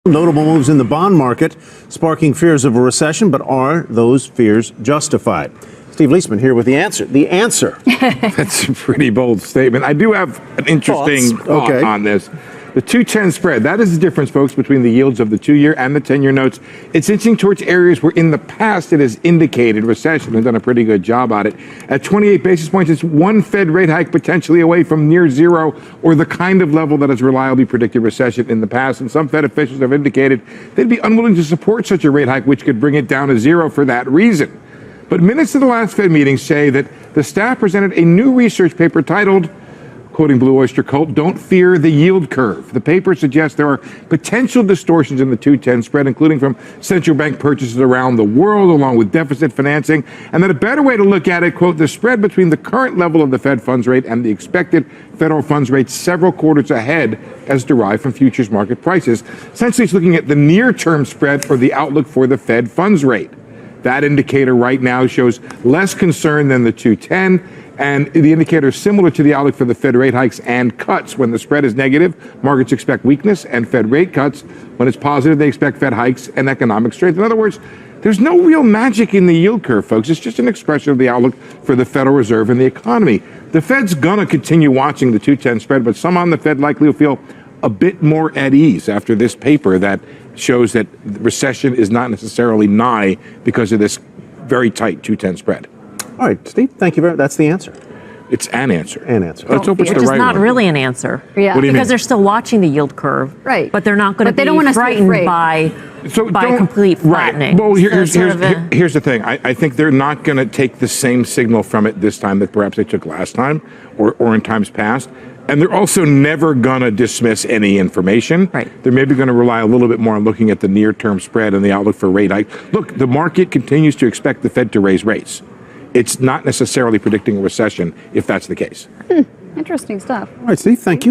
Notable moves in the bond market, sparking fears of a recession, but are those fears justified? Steve Leisman here with the answer. The answer. That's a pretty bold statement. I do have an interesting thought on this. The 2-10 spread, that is the difference, folks, between the yields of the 2-year and the 10-year notes. It's inching towards areas where in the past it has indicated recession and done a pretty good job on it. At 28 basis points, it's one Fed rate hike potentially away from near zero, or the kind of level that has reliably predicted recession in the past. And some Fed officials have indicated they'd be unwilling to support such a rate hike, which could bring it down to zero for that reason. But minutes of the last Fed meeting say that the staff presented a new research paper titled, quoting Blue Oyster Cult, "Don't fear the yield curve." The paper suggests there are potential distortions in the 2-10 spread, including from central bank purchases around the world, along with deficit financing, and that a better way to look at it, quote, the spread between the current level of the Fed funds rate and the expected federal funds rate several quarters ahead as derived from futures market prices. Essentially, it's looking at the near-term spread or the outlook for the Fed funds rate. That indicator right now shows less concern than the 2-10. And the indicator is similar to the outlook for the Fed rate hikes and cuts. When the spread is negative, markets expect weakness and Fed rate cuts. When it's positive, they expect Fed hikes and economic strength. In other words, there's no real magic in the yield curve, folks. It's just an expression of the outlook for the Federal Reserve and the economy. The Fed's going to continue watching the 2-10 spread, but some on the Fed likely will feel a bit more at ease after this paper that shows that recession is not necessarily nigh because of this very tight 2-10 spread. All right, Steve, thank you very much. That's the answer. It's an answer. An answer. Let's hope it's Which the is right not one. really an answer. Yeah. What do you because mean? they're still watching the yield curve. Right. But they're not going to they don't want be us to be frightened afraid. by complete flattening. Right. Well, here's sort of the thing. I think they're not going to take the same signal from it this time that perhaps they took last time or in times past. And they're also never going to dismiss any information. Right. They're maybe going to rely a little bit more on looking at the near-term spread and the outlook for rate hike. Look, the market continues to expect the Fed to raise rates. It's not necessarily predicting a recession if that's the case. Interesting stuff. All right, Steve, thank you.